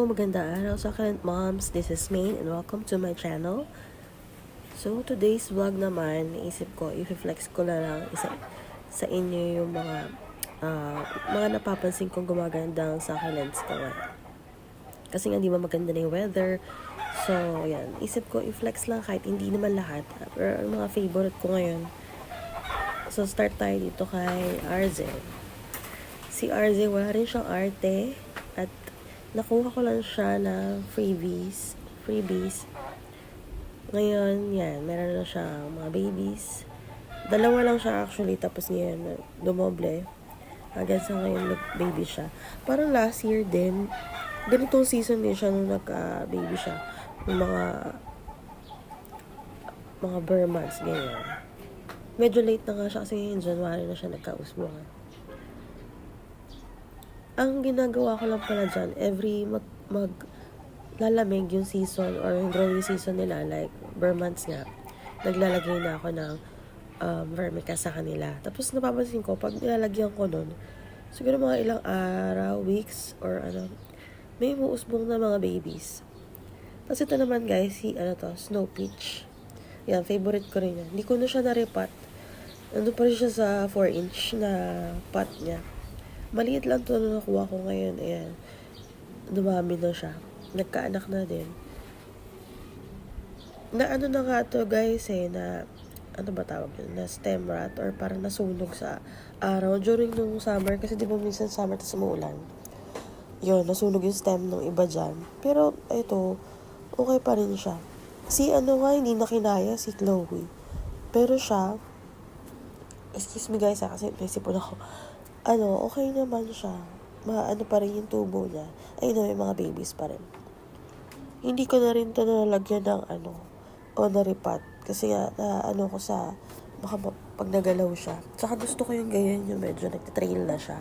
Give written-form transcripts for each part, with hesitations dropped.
magandang araw sa current moms. This is Maine and welcome to my channel. So, today's vlog naman, naisip ko, i-flex ko na lang sa inyo yung mga napapansin kong gumaganda sa succulents ko nga. Kasi nga, di ba maganda na yung weather. So, yan. Isip ko, i-flex lang kahit hindi naman lahat. Pero ang mga favorite ko ngayon. So, start tayo dito kay Arze. Si Arze, wala rin siyang arte. At nakuha ko lang siya na freebies. Ngayon, yan, meron na siya mga babies. Dalawa lang siya actually, tapos ngayon, dumoble. Hanggang sa ngayon, nag-baby siya. Parang last year din, ganitong season din siya nung nagka-baby siya. Yung mga bare months, ganyan. Medyo late na nga siya kasi ngayon, January na siya nagkausbungan. Ang ginagawa ko lang pala dyan, every lalamig yung season or yung growing season nila, like bare months nga, naglalagay na ako ng vermicast sa kanila. Tapos napapansin ko, pag nilalagyan ko nun, siguro mga ilang araw, weeks, or may muusbong na mga babies. Tapos ito naman guys, Snow Peach. Yan, favorite ko rin yan. Hindi ko na siya na-repat. Nandun pa rin siya sa 4-inch na pot niya. Maliit lang to na nakuha ko ngayon. Ayan. Dumami na siya. Nagkaanak na din. Na nga to guys na ba tawag yun? Na stem rot or parang nasunog sa araw during nung summer. Kasi di ba minsan summer tas umuulan. Yun, nasunog yung stem ng iba dyan. Pero ito, okay pa rin siya. Hindi na kinaya, si Chloe. Pero siya, excuse me guys kasi may sipon ako. Okay naman siya. Pa rin yung tubo niya. May mga babies pa rin. Hindi ko na rin ito nalagyan ng o naripat. Kasi nga, ko sa, baka pag nagalaw siya. Tsaka gusto ko yung ganyan, yung medyo nagtitrail na siya.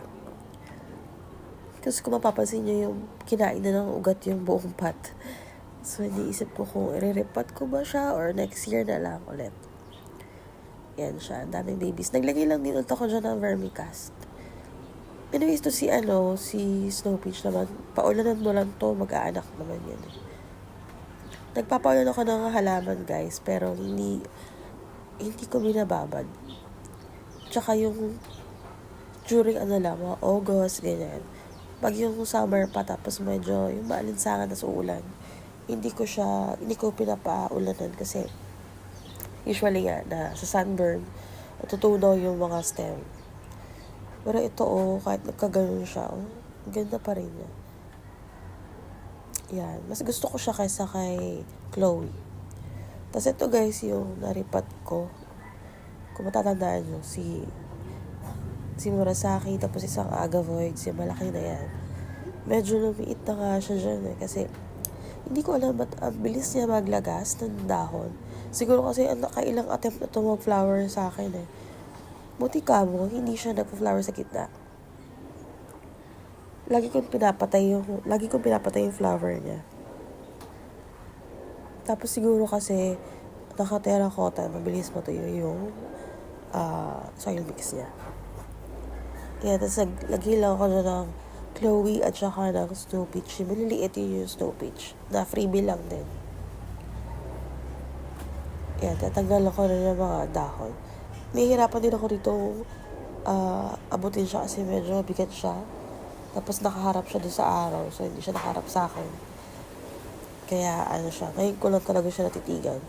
Kasi kung mapapansin niyo yung kinain na ng ugat yung buong pot. So, hindi isip ko kung i-repat ko ba siya or next year na lang ulit. Yan siya, daming babies. Naglagay lang din ulit ako dyan ng vermicast. Anyways, to si Snow Peach naman, paulanan mo lang to, mag-aanak naman yan. Nagpapaulan ako ng halaman, guys, pero hindi ko binababad. Tsaka yung during mga August, ganyan. Pag yung summer pa, tapos medyo yung maalinsangan na sa ulan, hindi ko pinapaulanan kasi usually na sa sunburn, natutunaw yung mga stem. Pero ito kahit nagkaganon siya, ganda pa rin niya. Yan, mas gusto ko siya kaysa kay Chloe. Tapos ito guys, yung naripat ko. Kung matatandaan nyo, si Murasaki, tapos isang Agavoid, si malaki na yan. Medyo lumiit na nga siya dyan kasi hindi ko alam ba't ang bilis niya maglagas ng dahon. Siguro kasi nakailang attempt na ito mag-flower sa akin Buti ka mo, hindi siya nagpa-flower sa gitna. Lagi kong pinapatay yung flower niya. Tapos siguro kasi naka-terracotta, mabilis matuyo yung soil mix niya. Yan, tapos naglagay lang ako dyan ng Chloe at saka ng Snow Peach. Maliliit yung Snow Peach. Na freebie lang din. Yan, tatanggal ako na ng mga dahon. Nahihirapan din ako dito abutin siya kasi medyo bigat siya. Tapos nakaharap siya doon sa araw. So, hindi siya nakaharap sa akin. Kaya, siya. Ngayon ko lang talaga siya natitigan.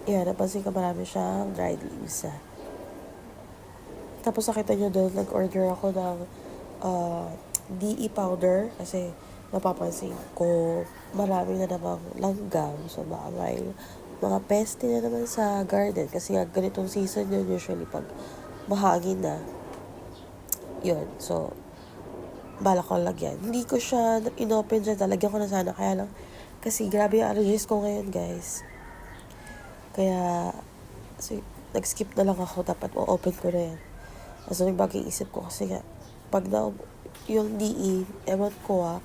Yan, napansin ko marami siyang dried leaves. Tapos nakita nyo doon, nag-order ako ng DE powder. Kasi napapansin ko, marami na namang langgam. So, baka may mga peste na naman sa garden. Kasi nga, ganitong season yun usually pag mahangin na. Yun. So, bala ko lagyan. Hindi ko siya inopen dyan. Talagyan ko na sana. Kaya lang, kasi grabe yung allergies ko ngayon, guys. Kaya, nag-skip na lang ako. Dapat o-open ko na yan. So, nagbagay isip ko kasi nga, pag yung DE, ewan ko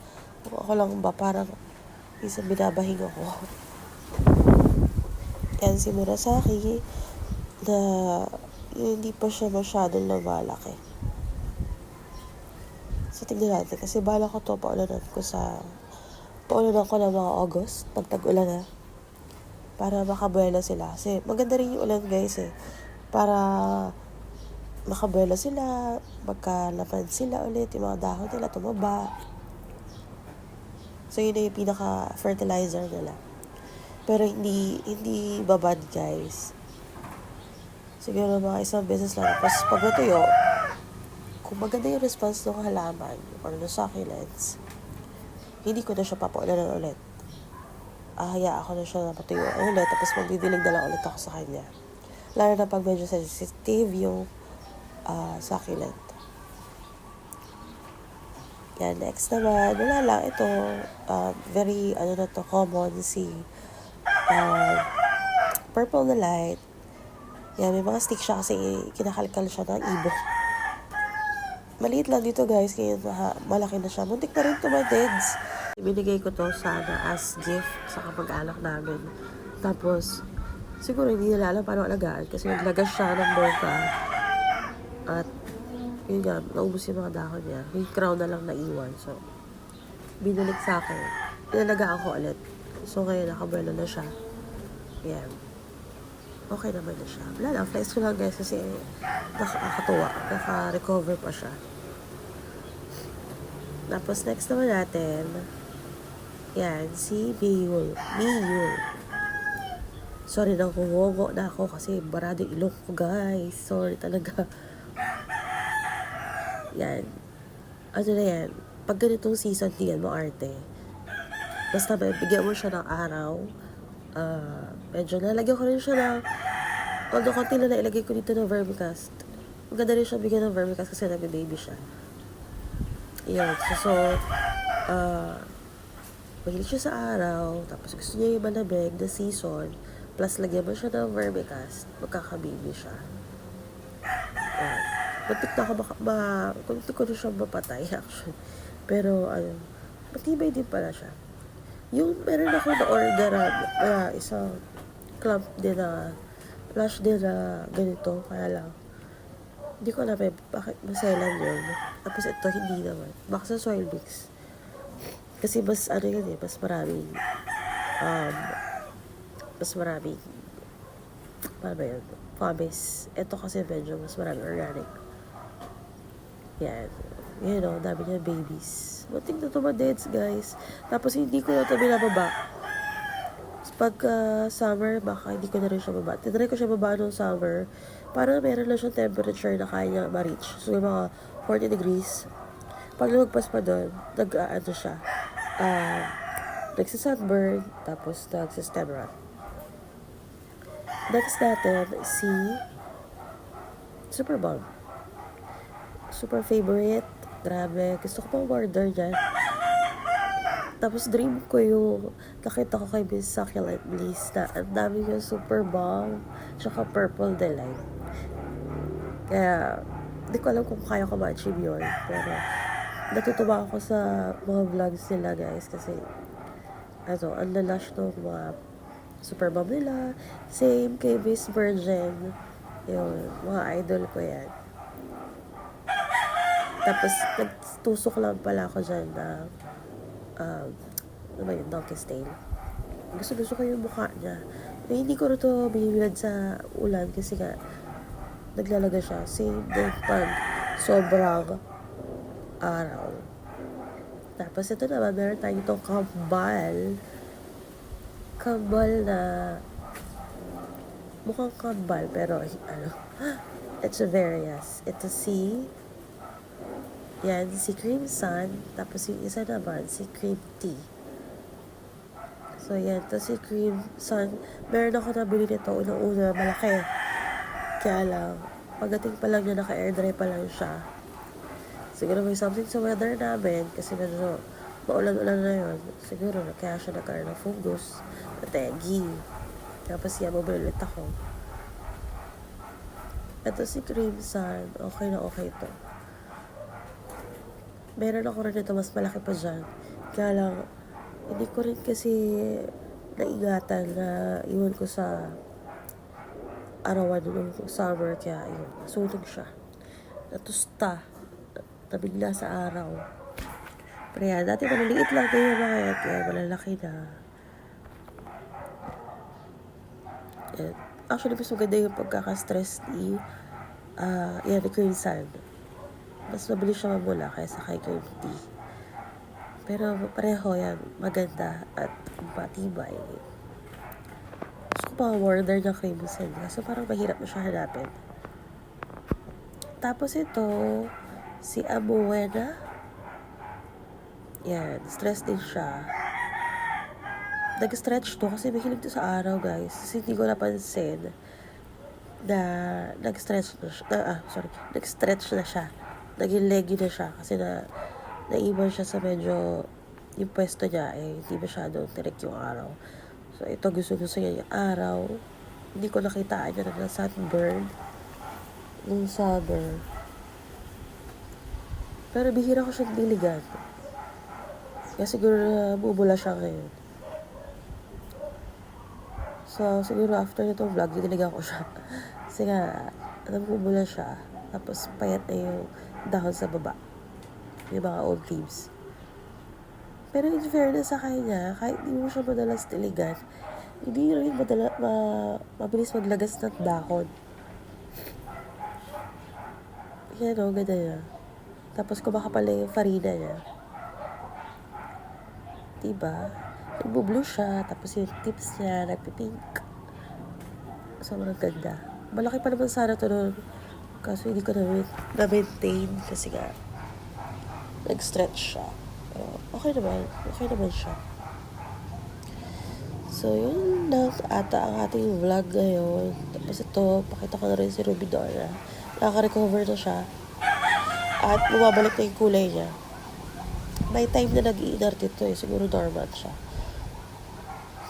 ako lang ba, parang isang binabahing ako. Yan si Murasaki na hindi pa siya masyadong lumalaki. So, tignan natin. Kasi bala ko to, paulanan ko ng mga August, pag tag-ulan na. Para makabuela sila. Kasi maganda rin yung ulan, guys, eh. Para makabuela sila, magkalaman sila ulit, yung mga dahon nila tumaba. So, yun na yung pinaka-fertilizer nila. Pero hindi babad, guys. Siguro mga isang beses lang. Tapos pag natuyo, kung maganda yung response ng halaman or ng succulents, hindi ko na siya papaulanan ulit. Ahaya ako na siya na matuyo ulit, tapos magdidilig na lang ulit ako sa kanya. Lalo na pag medyo sensitive yung succulent. Yan, next naman, wala lang, ito, very, common, si purple na light. Yan, may mga stick siya kasi kinakalkal siya ng ibon. Maliit lang dito, guys, kaya malaki na siya. Muntik na rin tumadids. Binigay ko to sana as gift sa kamag-anak namin. Tapos, siguro hindi nila alam paano alagaan kasi naglagas siya ng boka. At, yun nga, naubos yung mga dahon niya. Yung crown na lang naiwan. So, binalik sa akin. Inalagaan ko ulit. So, ngayon nakabuelo na siya. Yan. Okay naman na siya. Wala lang, flex ko lang, guys, kasi nakakatuwa. Naka-recover pa siya. Tapos, next naman natin, yan, si Miyul. Sorry, nangungongo na ako kasi barado yung ilong ko, guys. Sorry talaga. Yan. Ano na yan? Pag ganitong season, tingnan mo, arte. Basta bigyan mo siya ng araw. Medyo nalagyan ko rin siya ng although konti na nailagay ko dito ng vermicast. Maganda rin siya bigyan ng vermicast kasi nag-baby siya. Yun. So, mahilig siya sa araw, tapos gusto niya yung malamig na season, plus lagyan mo siya ng vermicast, magkakababy siya. Yan. Muntik na ako kunti ko na siya mapatay, actually. Pero, matibay din pala siya. Yung meron ako na-order na isang clump din na flash din na ganito, kaya lang. Hindi ko alam bakit maselan yun. Tapos ito, hindi naman. Baka sa soil mix. Kasi mas, mas maraming, paano ba yun? Pumice. Ito kasi medyo mas maraming organic. Yan. Yan o, dami niya babies. Mating na tumadeds, guys. Tapos hindi ko na ito binababa. Pag summer, baka hindi ko na rin siya baba. Tinry ko siya baba noong summer. Para meron lang siyang temperature na kaya niya ma-reach. So, yung mga 40 degrees. Pag lumagpas pa doon, siya. Nagsisunburn, tapos nagsistem rot. Next natin, si Super Bomb. Super favorite. Grabe. Gusto ko pang order dyan. Tapos dream ko yung nakita ko kay Miss Succulent Bliss na ang dami yung Super Bomb tsaka Purple Delight. Kaya, hindi ko alam kung kaya ko ma-achieve yun. Pero, natutuwa ako sa mga vlogs nila, guys. Kasi, ang lalash ng mga Super Bomb nila. Same kay Miss Virgin. Yung mga idol ko yan. Tapos, nagtusok lang pala ako dyan na Donkey's Tail. Gusto ko yung mukha niya. Hindi ko ito binibilad sa ulan kasi nga naglalaga siya. Same din pag sobrang araw. Tapos ito naman, meron tayo itong kambal. Kambal na mukhang kambal pero it's a various. Ito yan, si Cream Sun. Tapos yung isa naman, si Cream Tea. So, yan. Ito si Cream Sun. Meron ako nabili nito. Unang-una, malaki. Kaya lang, pagdating pa lang niya, naka-air dry pa lang siya. Siguro may something sa weather namin. Kasi medyo maulan-ulan na yun. Siguro, kaya siya nagkaroon ng fungus. Nategi. Tapos yan, mabili ulit ako. Ito si Cream Sun. Okay na okay ito. Meron ako rin ito, mas malaki pa dyan. Kaya lang, hindi ko rin kasi naingatan na iwan ko sa arawan ng summer. Kaya yun, nasunog siya. Natusta. nabigla sa araw. Pero yan, dati maliliit lang din yung mga yan, kaya malalaki na. Yan. Actually, mas maganda yung pagkaka-stress ni Crimson. Mas mabilis siya mamula kaysa kay Green Tea. Pero pareho yan, maganda at matibay. Gusto ko pa order ng Crimson kasi parang mahirap na siya hanapin. Tapos ito, si Abuena. Yan, stress din siya. Nag-stretch to kasi mahilig to sa araw, guys. Kasi hindi ko napansin na nag-stretch na siya. Nag-stretch na siya. Naging leggy na siya kasi naiwan siya sa medyo yung pwesto niya hindi masyadong tirik yung araw. So ito gusto niya yung araw. Hindi ko nakitaan niya na sunburn nung summer. Pero bihira ko siyang diligan. Kaya siguro bubula siya ngayon. So, siguro after nitong vlog, didiligan ko siya. Kasi nga, nabubula siya. Tapos, payat na yung dahon sa baba. Yung mga old leaves. Pero in fairness sa kanya, kahit hindi mo siya madalas diligan, hindi rin mabilis maglagas ng dahon. Yan o, ganda niya. Tapos, kumakapal na yung farina niya. Diba? Nagbo-blue siya, tapos yung tips niya, nagpipink. Sobrang ganda. Malaki pa naman sana ito nun. Kaso hindi ko na-maintain kasi nga, nag-stretch siya. Okay naman siya. So, yun lang ata ang ating vlog ngayon. Tapos ito, pakita ko na rin si Ruby Dora. Nakaka-recover na siya. At bumabalik na yung kulay niya. May time na nag-i-inert ito siguro dormant siya.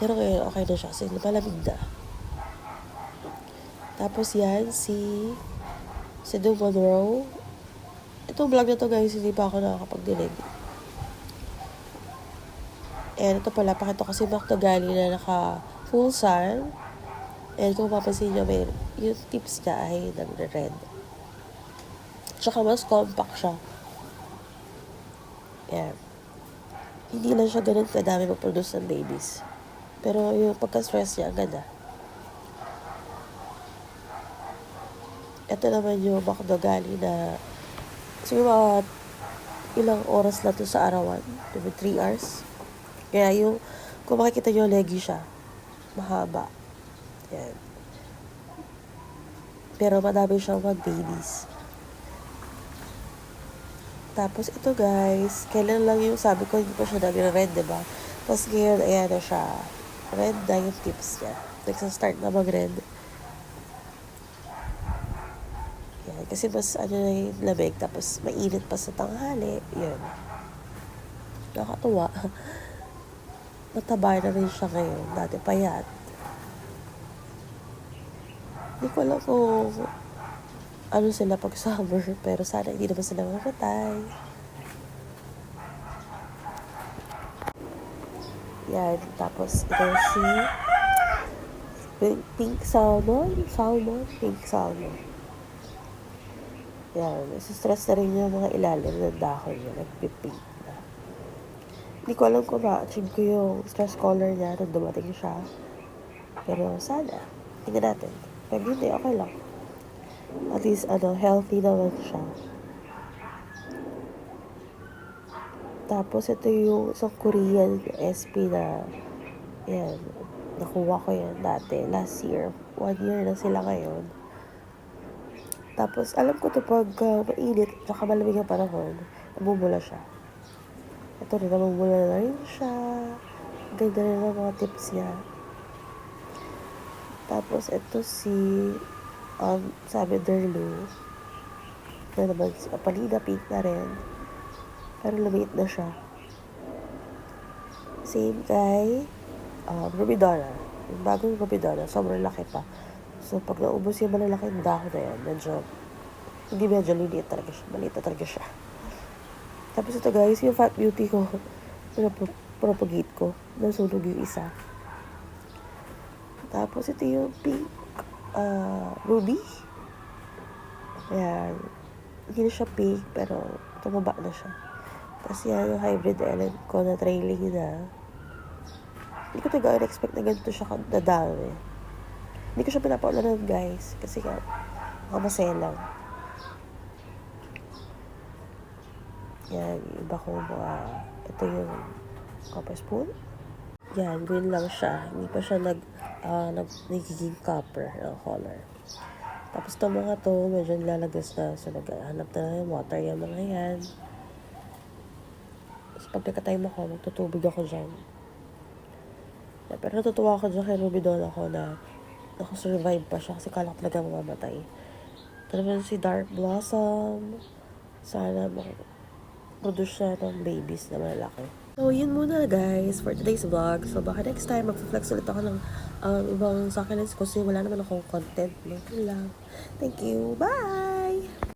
Pero ngayon, okay na siya kasi malamig na. Tapos yan, si Doom Monroe. Itong vlog na to, guys, hindi pa ako nakakapagdilig. And ito pala, pakita ko si Macdogali na naka full sun. And kung mapapansin nyo, yung tips niya ay nagre-red. Tsaka mas compact siya. Yan. Hindi lang siya ganun kadami mag-produce ng babies. Pero yung pagka-stress niya, ang ganda. Ito naman yung Macdogali na siguro mga ilang oras na to sa arawan. Diba 3 hours. Kaya yung, kung makikita nyo, leggy siya. Mahaba. Yan. Pero madami siyang mag-babies. Tapos ito, guys, kailan lang yung sabi ko, hindi pa siya nagre-red, diba? Tapos ngayon, ayan na siya. Red na yung tips niya. Nagsa-start na mag-red. Yan. Kasi mas na yung lamig. Tapos mainit pa sa tanghali. Yan. Nakatuwa. Mataba na rin siya ngayon. Dati payat. Hindi ko alam kung ano sila pag summer. Pero sana hindi naman sila makatay. Yan. Tapos ito si pink salmon. Pink salmon. Yan. Stress na rin yung mga ilalim ng dahon niya. Nagpipink na. Hindi ko alam kung na-achieve ko yung stress color niya nung dumating siya. Pero sana. Tingnan natin. Pag hindi, okay lang. At least, healthy naman siya. Tapos, ito yung isang Korean SP na, yan, nakuha ko yan dati, last year. 1 year na sila ngayon. Tapos, alam ko ito pag mainit, tsaka malamig ang panahon, namumula siya. Ito rin, namumula na rin siya. Ganda rin ang mga tips niya. Tapos, ito si, sabi Derlu, na naman, palina pink na rin. Pero lumiit na siya. Same kay Ruby Dora. Yung bagong Ruby Dora, sobrang laki pa. So, pag naubos yung malalaking dahon na yan, hindi medyo liliit talaga siya. Maliit na talaga siya. Tapos ito, guys, yung Fat Beauty ko, propagate ko. Nasunog yung isa. Tapos ito yung pink Ruby. Ayan. Hindi na siya pink, pero tumaba na siya. Tapos yan, yung hybrid Ellen ko na trailing na. Hindi ko talaga expect na ganito siya nadami. Hindi ko siya pinapaulanan, guys. Kasi nga, makamaselang. Yan, iba ko ito yung copper spoon. Yan, green lang siya. Hindi pa siya nagiging copper ng color. Tapos itong mga to, medyo nilalagas na. So, naghanap na ng water yung mga yan. So, pag nagka-time ako, magtutubig ako dyan. Yeah, pero natutuwa ako dyan kay Ruby Dawn ako na nakasurvive pa siya kasi kala ko talaga mamamatay. Ito naman si Dark Blossom. Sana mag-produce siya ng babies na malaki. So, yun muna guys for today's vlog. So, baka next time mag-flex ulit ako ng ibang succulents kasi wala naman akong content. Yun lang. Thank you. Bye!